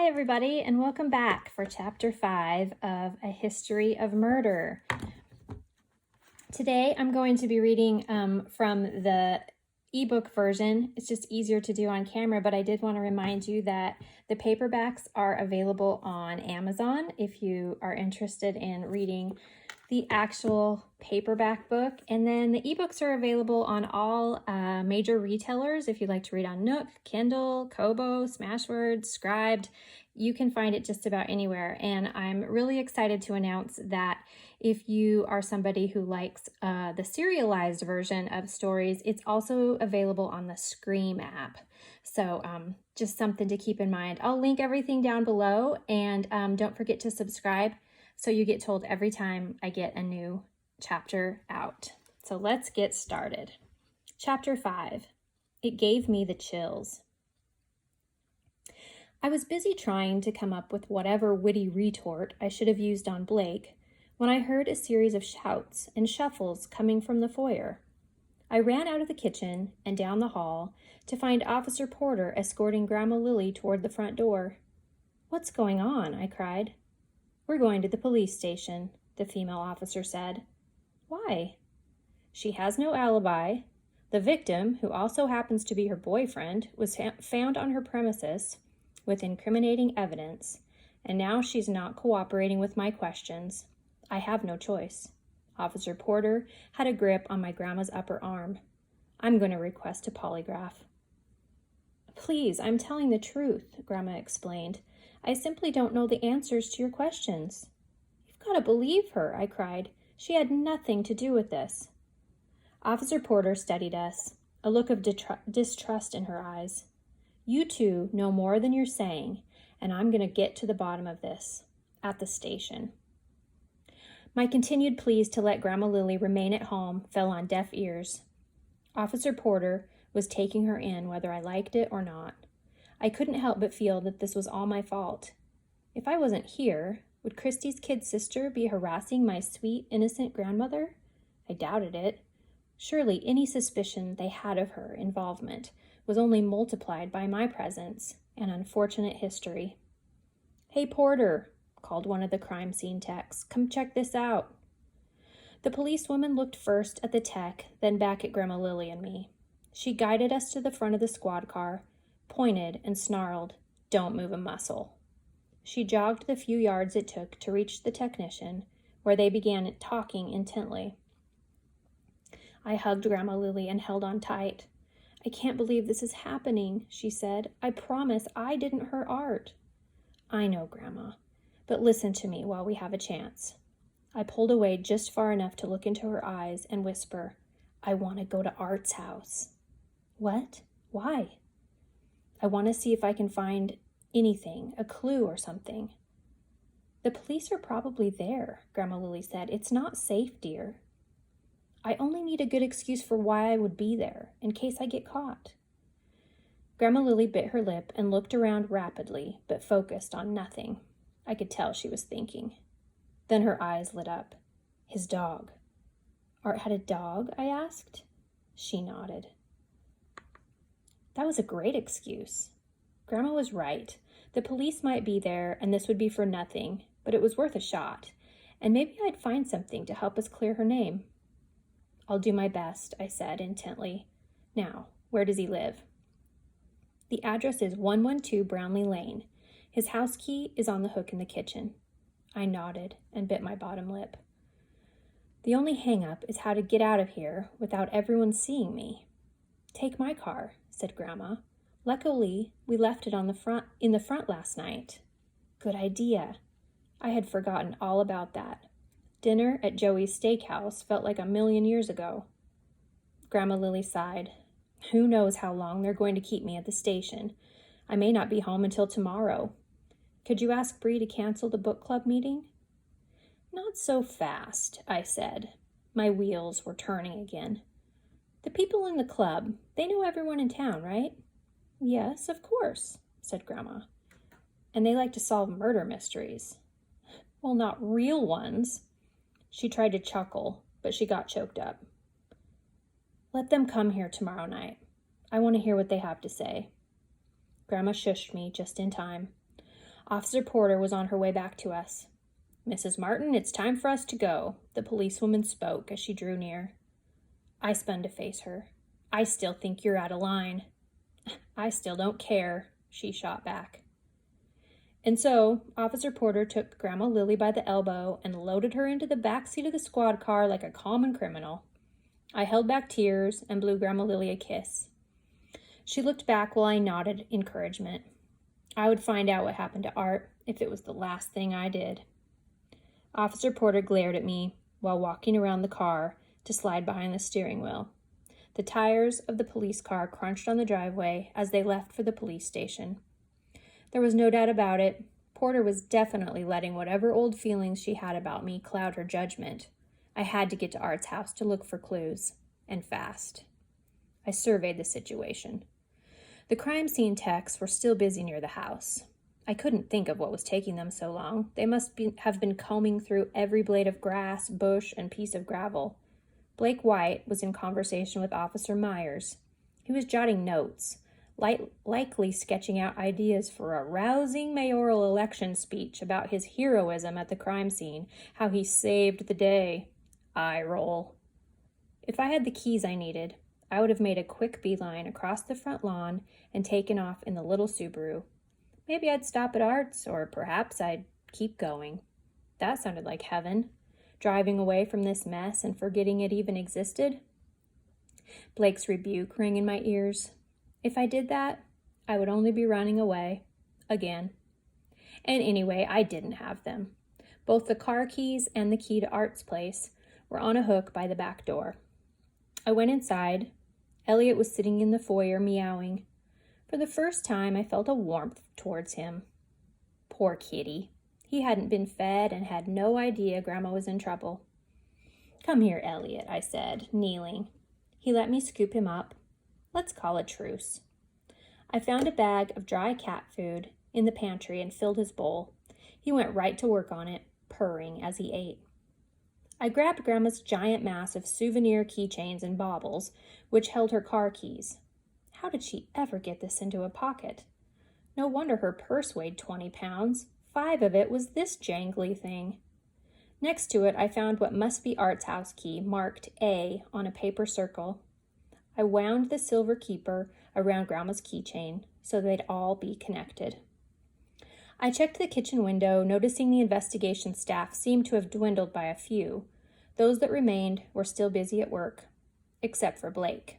Hi, everybody, and welcome back for Chapter 5 of A History of Murder. Today, I'm going to be reading from the ebook version. It's just easier to do on camera, but I did want to remind you that the paperbacks are available on Amazon if you are interested in reading the actual paperback book. And then the ebooks are available on all major retailers. If you'd like to read on Nook, Kindle, Kobo, Smashwords, Scribd, you can find it just about anywhere. And I'm really excited to announce that if you are somebody who likes the serialized version of stories, it's also available on the Scream app. So just something to keep in mind. I'll link everything down below, and don't forget to subscribe so you get told every time I get a new chapter out. So let's get started. Chapter 5, It Gave Me the Chills. I was busy trying to come up with whatever witty retort I should have used on Blake when I heard a series of shouts and shuffles coming from the foyer. I ran out of the kitchen and down the hall to find Officer Porter escorting Grandma Lily toward the front door. "What's going on?" I cried. "We're going to the police station," the female officer said. "Why?" "She has no alibi. The victim, who also happens to be her boyfriend, was found on her premises with incriminating evidence, and now she's not cooperating with my questions. I have no choice." Officer Porter had a grip on my grandma's upper arm. "I'm going to request a polygraph." "Please, I'm telling the truth," Grandma explained. "I simply don't know the answers to your questions." "You've got to believe her," I cried. "She had nothing to do with this." Officer Porter studied us, a look of distrust in her eyes. "You two know more than you're saying, and I'm going to get to the bottom of this at the station." My continued pleas to let Grandma Lily remain at home fell on deaf ears. Officer Porter was taking her in whether I liked it or not. I couldn't help but feel that this was all my fault. If I wasn't here, would Christy's kid sister be harassing my sweet, innocent grandmother? I doubted it. Surely any suspicion they had of her involvement was only multiplied by my presence and unfortunate history. "Hey, Porter," called one of the crime scene techs. "Come check this out." The policewoman looked first at the tech, then back at Grandma Lily and me. She guided us to the front of the squad car, pointed and snarled, "Don't move a muscle." She jogged the few yards it took to reach the technician, where they began talking intently. I hugged Grandma Lily and held on tight. "I can't believe this is happening," she said. "I promise I didn't hurt Art." "I know, Grandma, but listen to me while we have a chance." I pulled away just far enough to look into her eyes and whisper, "I want to go to Art's house." "What? Why?" "I want to see if I can find anything, a clue or something." "The police are probably there," Grandma Lily said. "It's not safe, dear." "I only need a good excuse for why I would be there, in case I get caught." Grandma Lily bit her lip and looked around rapidly, but focused on nothing. I could tell she was thinking. Then her eyes lit up. "His dog." "Art had a dog?" I asked. She nodded. That was a great excuse. Grandma was right. The police might be there, and this would be for nothing, but it was worth a shot, and maybe I'd find something to help us clear her name. "I'll do my best," I said intently. "Now, where does he live?" "The address is 112 Brownlee Lane. His house key is on the hook in the kitchen." I nodded and bit my bottom lip. "The only hang-up is how to get out of here without everyone seeing me." "Take my car," said Grandma. "Luckily, we left it in the front last night." Good idea. I had forgotten all about that. Dinner at Joey's Steakhouse felt like 1,000,000 years ago. Grandma Lily sighed. "Who knows how long they're going to keep me at the station? I may not be home until tomorrow. Could you ask Bree to cancel the book club meeting?" "Not so fast," I said. My wheels were turning again. "The people in the club, they know everyone in town, right?" "Yes, of course," said Grandma. "And they like to solve murder mysteries." "Well, not real ones." She tried to chuckle, but she got choked up. "Let them come here tomorrow night. I want to hear what they have to say." Grandma shushed me just in time. Officer Porter was on her way back to us. "Mrs. Martin, it's time for us to go," the policewoman spoke as she drew near. I spun to face her. "I still think you're out of line." "I still don't care," she shot back. And so, Officer Porter took Grandma Lily by the elbow and loaded her into the back seat of the squad car like a common criminal. I held back tears and blew Grandma Lily a kiss. She looked back while I nodded encouragement. I would find out what happened to Art if it was the last thing I did. Officer Porter glared at me while walking around the car to slide behind the steering wheel. The tires of the police car crunched on the driveway as they left for the police station. There was no doubt about it. Porter was definitely letting whatever old feelings she had about me cloud her judgment. I had to get to Art's house to look for clues, and fast. I surveyed the situation. The crime scene techs were still busy near the house. I couldn't think of what was taking them so long. They must have been combing through every blade of grass, bush, and piece of gravel. Blake White was in conversation with Officer Myers. He was jotting notes, likely sketching out ideas for a rousing mayoral election speech about his heroism at the crime scene, how he saved the day. Eye roll. If I had the keys I needed, I would have made a quick beeline across the front lawn and taken off in the little Subaru. Maybe I'd stop at Art's, or perhaps I'd keep going. That sounded like heaven. Driving away from this mess and forgetting it even existed. Blake's rebuke rang in my ears. If I did that, I would only be running away. Again. And anyway, I didn't have them. Both the car keys and the key to Art's place were on a hook by the back door. I went inside. Elliot was sitting in the foyer meowing. For the first time, I felt a warmth towards him. Poor kitty. He hadn't been fed and had no idea Grandma was in trouble. "Come here, Elliot," I said, kneeling. He let me scoop him up. Let's call a truce. I found a bag of dry cat food in the pantry and filled his bowl. He went right to work on it, purring as he ate. I grabbed Grandma's giant mass of souvenir keychains and baubles, which held her car keys. How did she ever get this into a pocket? No wonder her purse weighed 20 pounds. 5 of it was this jangly thing. Next to it, I found what must be Art's house key, marked A on a paper circle. I wound the silver keeper around Grandma's keychain so they'd all be connected. I checked the kitchen window, noticing the investigation staff seemed to have dwindled by a few. Those that remained were still busy at work, except for Blake.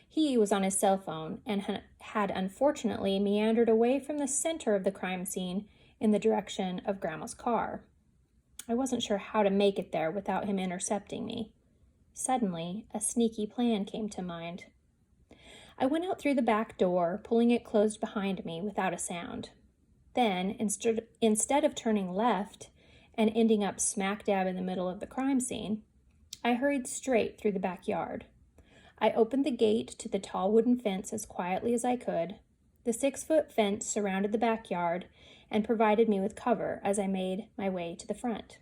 He was on his cell phone and had unfortunately meandered away from the center of the crime scene in the direction of Grandma's car. I wasn't sure how to make it there without him intercepting me. Suddenly, a sneaky plan came to mind. I went out through the back door, pulling it closed behind me without a sound. Then, instead of turning left and ending up smack dab in the middle of the crime scene, I hurried straight through the backyard. I opened the gate to the tall wooden fence as quietly as I could. The 6-foot fence surrounded the backyard and provided me with cover as I made my way to the front.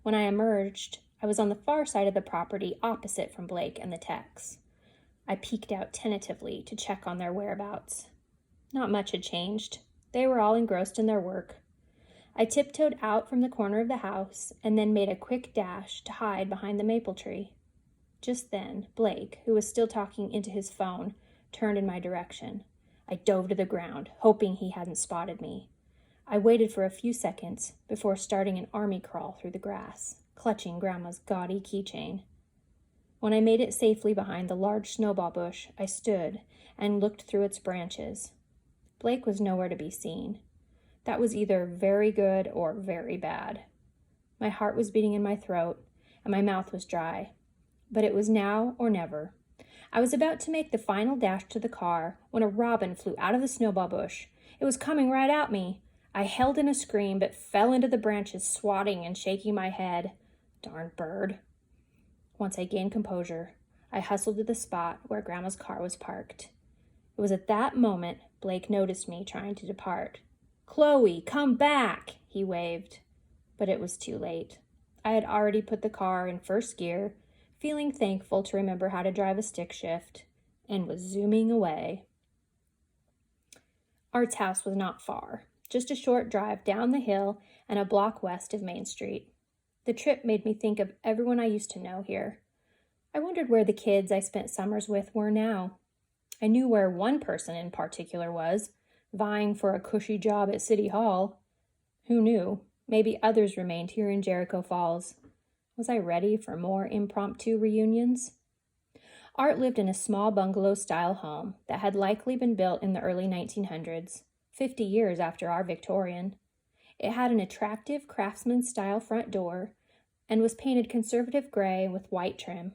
When I emerged, I was on the far side of the property opposite from Blake and the techs. I peeked out tentatively to check on their whereabouts. Not much had changed. They were all engrossed in their work. I tiptoed out from the corner of the house and then made a quick dash to hide behind the maple tree. Just then, Blake, who was still talking into his phone, turned in my direction. I dove to the ground, hoping he hadn't spotted me. I waited for a few seconds before starting an army crawl through the grass, clutching Grandma's gaudy keychain. When I made it safely behind the large snowball bush, I stood and looked through its branches. Blake was nowhere to be seen. That was either very good or very bad. My heart was beating in my throat, and my mouth was dry. But it was now or never. I was about to make the final dash to the car when a robin flew out of the snowball bush. It was coming right at me. I held in a scream but fell into the branches, swatting and shaking my head. Darn bird. Once I gained composure, I hustled to the spot where Grandma's car was parked. It was at that moment Blake noticed me trying to depart. "Chloe, come back!" he waved. But it was too late. I had already put the car in first gear, feeling thankful to remember how to drive a stick shift, and was zooming away. Art's house was not far, just a short drive down the hill and a block west of Main Street. The trip made me think of everyone I used to know here. I wondered where the kids I spent summers with were now. I knew where one person in particular was, vying for a cushy job at City Hall. Who knew? Maybe others remained here in Jericho Falls. Was I ready for more impromptu reunions? Art lived in a small bungalow-style home that had likely been built in the early 1900s, 50 years after our Victorian. It had an attractive craftsman-style front door and was painted conservative gray with white trim.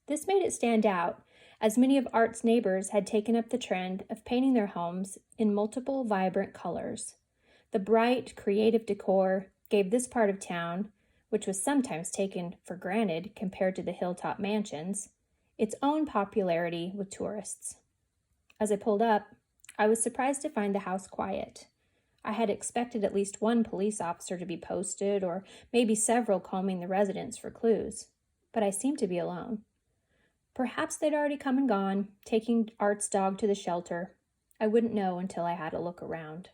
This made it stand out, as many of Art's neighbors had taken up the trend of painting their homes in multiple vibrant colors. The bright, creative decor gave this part of town, which was sometimes taken for granted compared to the hilltop mansions, its own popularity with tourists. As I pulled up, I was surprised to find the house quiet. I had expected at least one police officer to be posted, or maybe several combing the residence for clues, but I seemed to be alone. Perhaps they'd already come and gone, taking Art's dog to the shelter. I wouldn't know until I had a look around.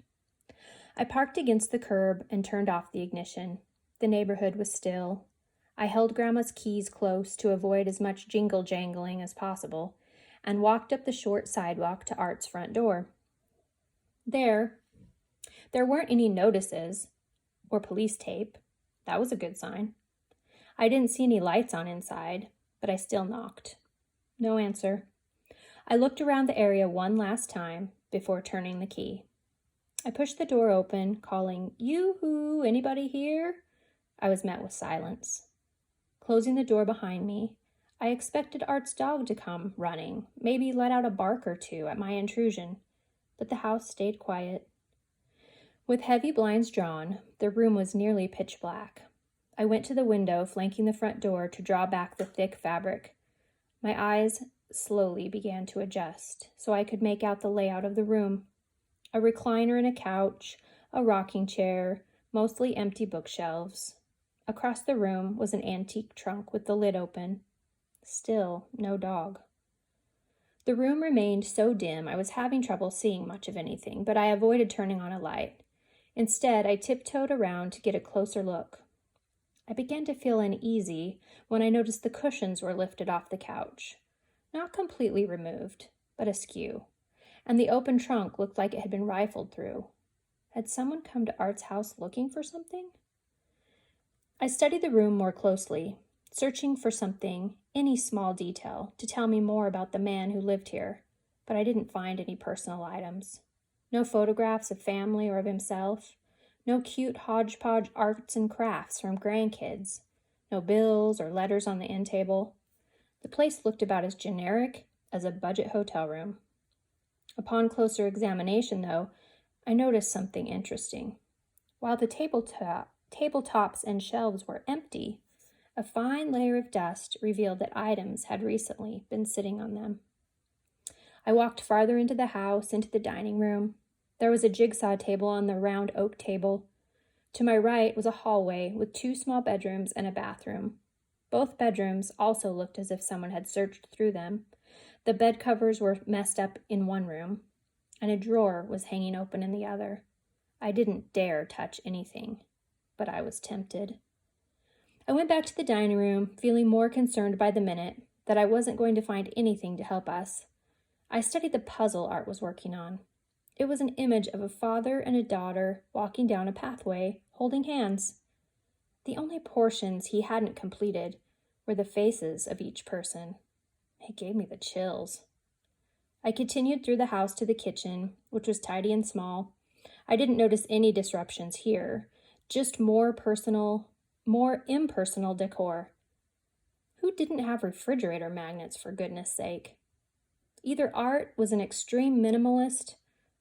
I parked against the curb and turned off the ignition. The neighborhood was still. I held Grandma's keys close to avoid as much jingle-jangling as possible, and walked up the short sidewalk to Art's front door. There weren't any notices or police tape. That was a good sign. I didn't see any lights on inside, but I still knocked. No answer. I looked around the area one last time before turning the key. I pushed the door open, calling, "Yoo-hoo, anybody here?" I was met with silence. Closing the door behind me, I expected Art's dog to come running, maybe let out a bark or two at my intrusion, but the house stayed quiet. With heavy blinds drawn, the room was nearly pitch black. I went to the window flanking the front door to draw back the thick fabric. My eyes slowly began to adjust, so I could make out the layout of the room. A recliner and a couch, a rocking chair, mostly empty bookshelves. Across the room was an antique trunk with the lid open. Still no dog. The room remained so dim I was having trouble seeing much of anything, but I avoided turning on a light. Instead, I tiptoed around to get a closer look. I began to feel uneasy when I noticed the cushions were lifted off the couch. Not completely removed, but askew, and the open trunk looked like it had been rifled through. Had someone come to Art's house looking for something? I studied the room more closely, searching for something, any small detail, to tell me more about the man who lived here, but I didn't find any personal items. No photographs of family or of himself. No cute hodgepodge arts and crafts from grandkids. No bills or letters on the end table. The place looked about as generic as a budget hotel room. Upon closer examination, though, I noticed something interesting. While the tabletops and shelves were empty, a fine layer of dust revealed that items had recently been sitting on them. I walked farther into the house, into the dining room. There was a jigsaw table on the round oak table. To my right was a hallway with 2 small bedrooms and a bathroom. Both bedrooms also looked as if someone had searched through them. The bed covers were messed up in one room, and a drawer was hanging open in the other. I didn't dare touch anything, but I was tempted. I went back to the dining room, feeling more concerned by the minute that I wasn't going to find anything to help us. I studied the puzzle Art was working on. It was an image of a father and a daughter walking down a pathway, holding hands. The only portions he hadn't completed were the faces of each person. It gave me the chills. I continued through the house to the kitchen, which was tidy and small. I didn't notice any disruptions here, just more impersonal decor. Who didn't have refrigerator magnets, for goodness sake? Either Art was an extreme minimalist,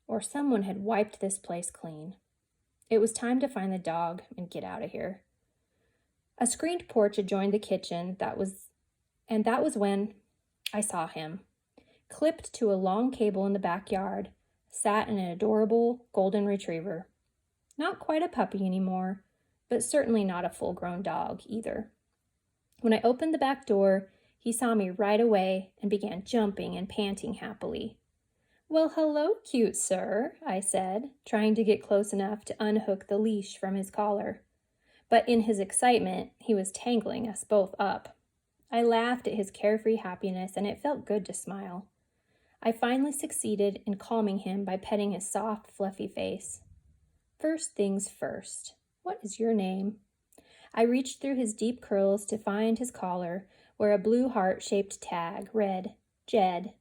or someone had wiped this place clean. It was time to find the dog and get out of here. A screened porch adjoined the kitchen, that was when I saw him. Clipped to a long cable in the backyard, sat an adorable golden retriever. Not quite a puppy anymore, but certainly not a full-grown dog either. When I opened the back door, he saw me right away and began jumping and panting happily. Well, hello, cute sir, I said, trying to get close enough to unhook the leash from his collar. But in his excitement, he was tangling us both up. I laughed at his carefree happiness, and it felt good to smile. I finally succeeded in calming him by petting his soft, fluffy face. First things first. What is your name? I reached through his deep curls to find his collar, where a blue heart-shaped tag read, Jed.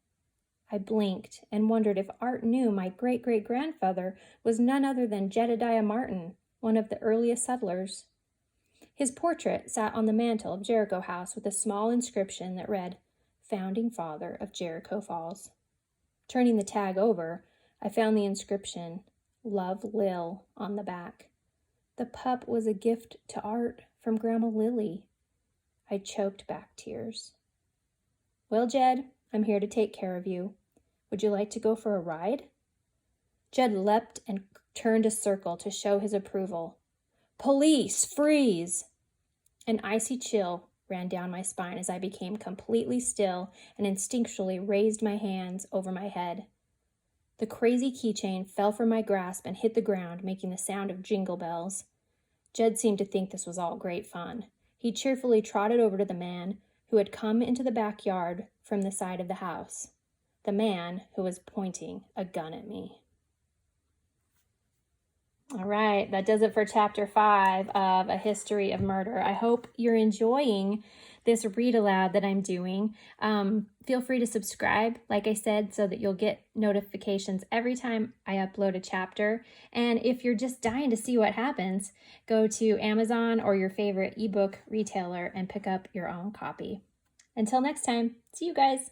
I blinked and wondered if Art knew my great-great-grandfather was none other than Jedediah Martin, one of the earliest settlers. His portrait sat on the mantel of Jericho House with a small inscription that read, Founding Father of Jericho Falls. Turning the tag over, I found the inscription, Love Lil, on the back. The pup was a gift to Art from Grandma Lily. I choked back tears. Well, Jed, I'm here to take care of you. Would you like to go for a ride? Jed leapt and turned a circle to show his approval. Police, freeze! An icy chill ran down my spine as I became completely still and instinctually raised my hands over my head. The crazy keychain fell from my grasp and hit the ground, making the sound of jingle bells. Jed seemed to think this was all great fun. He cheerfully trotted over to the man who had come into the backyard from the side of the house. The man who was pointing a gun at me. All right, that does it for Chapter 5 of A History of Murder. I hope you're enjoying this read aloud that I'm doing. Feel free to subscribe, like I said, so that you'll get notifications every time I upload a chapter. And if you're just dying to see what happens, go to Amazon or your favorite ebook retailer and pick up your own copy. Until next time, see you guys.